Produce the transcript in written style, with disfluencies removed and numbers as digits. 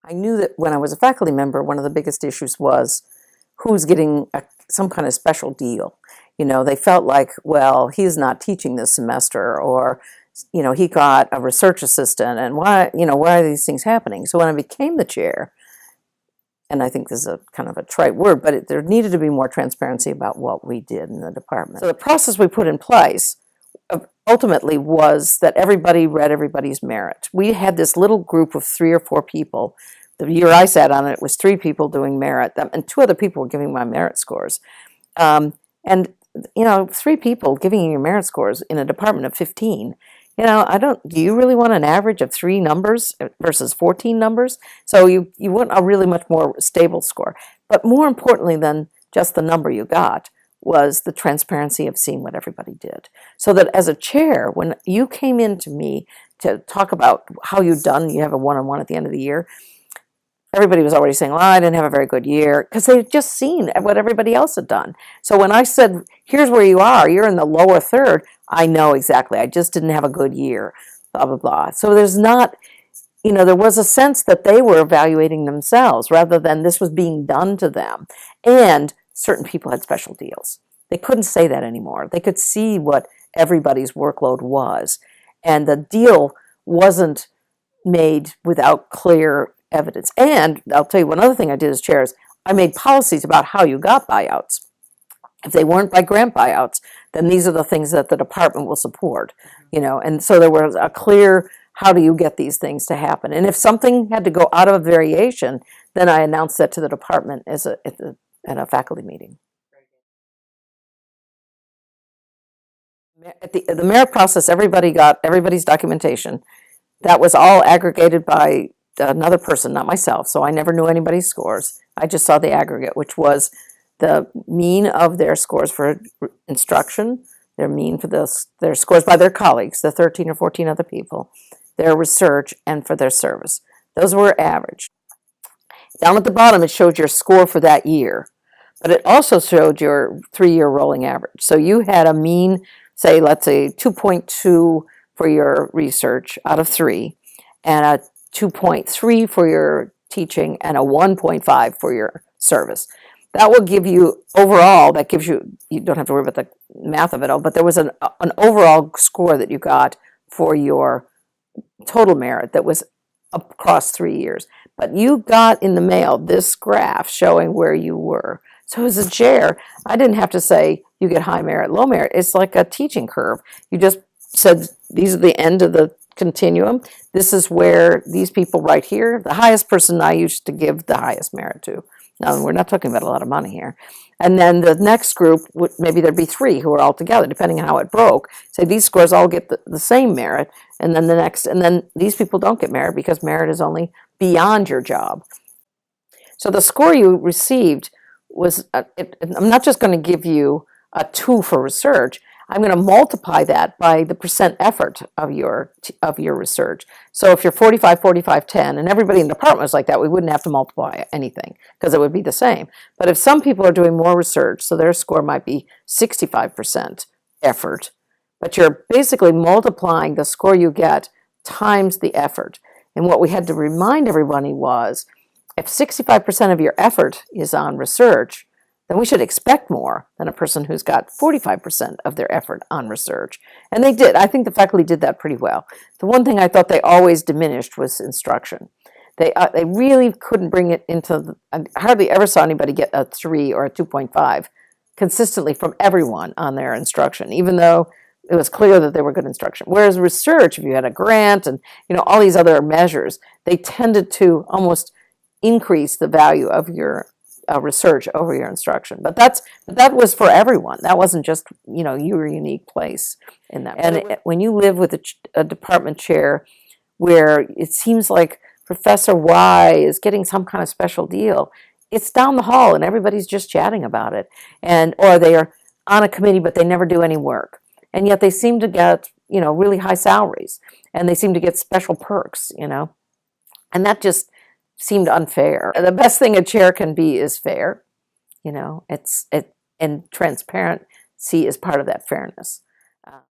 I knew that when I was a faculty member, one of the biggest issues was who's getting some kind of special deal. They felt like, well, he's not teaching this semester, or, he got a research assistant, and why are these things happening? So when I became the chair, and I think this is a kind of a trite word, but there needed to be more transparency about what we did in the department. So the process we put in place ultimately was that everybody read everybody's merit. We had this little group of 3 or 4 people. The year I sat on it was 3 people doing merit, and 2 other people were giving my merit scores. And 3 people giving you your merit scores in a department of 15. Do you really want an average of 3 numbers versus 14 numbers? So you want a really much more stable score. But more importantly than just the number you got was the transparency of seeing what everybody did. So that as a chair, when you came in to me to talk about how you'd done, you have a one-on-one at the end of the year, everybody was already saying, well, I didn't have a very good year, because they had just seen what everybody else had done. So when I said, here's where you are, you're in the lower third, I know exactly, I just didn't have a good year, blah, blah, blah. So there's not, there was a sense that they were evaluating themselves rather than this was being done to them. And certain people had special deals. They couldn't say that anymore. They could see what everybody's workload was. And the deal wasn't made without clear evidence. And I'll tell you one other thing I did as chair is I made policies about how you got buyouts. If they weren't by grant buyouts, then these are the things that the department will support. And so there was a clear, how do you get these things to happen? And if something had to go out of a variation, then I announced that to the department at a faculty meeting. At the merit process, everybody got everybody's documentation. That was all aggregated by another person, not myself, so I never knew anybody's scores. I just saw the aggregate, which was the mean of their scores for instruction, their mean for their scores by their colleagues, the 13 or 14 other people, their research, and for their service. Those were average. Down at the bottom, it showed your score for that year, but it also showed your 3-year rolling average. So you had a mean, say, let's say 2.2 for your research out of 3, and a 2.3 for your teaching, and a 1.5 for your service. That will give you overall, that gives you, you don't have to worry about the math of it all, but there was an overall score that you got for your total merit that was across 3 years. But you got in the mail this graph showing where you were. So as a chair, I didn't have to say you get high merit, low merit. It's like a teaching curve. You just said these are the end of the continuum. This is where these people right here, the highest person I used to give the highest merit to. Now, we're not talking about a lot of money here. And then the next group, maybe there'd be 3 who are all together, depending on how it broke. Say these scores all get the same merit, and then the next, and then these people don't get merit because merit is only beyond your job. So the score you received was, I'm not just going to give you a 2 for research. I'm going to multiply that by the percent effort of your research. So if you're 45, 45, 10, and everybody in the department was like that, we wouldn't have to multiply anything because it would be the same. But if some people are doing more research, so their score might be 65% effort, but you're basically multiplying the score you get times the effort. And what we had to remind everybody was, if 65% of your effort is on research, then we should expect more than a person who's got 45% of their effort on research. And they did. I think the faculty did that pretty well. The one thing I thought they always diminished was instruction. They really couldn't bring it into, I hardly ever saw anybody get a 3 or a 2.5 consistently from everyone on their instruction, even though it was clear that they were good instruction. Whereas research, if you had a grant and all these other measures, they tended to almost increase the value of your research over your instruction. But that was for everyone. That wasn't just your unique place in that. And when you live with a department chair where it seems like Professor Y is getting some kind of special deal, it's down the hall and everybody's just chatting about it, or they are on a committee but they never do any work, and yet they seem to get really high salaries, and they seem to get special perks, and that just seemed unfair. The best thing a chair can be is fair, and transparency is part of that fairness.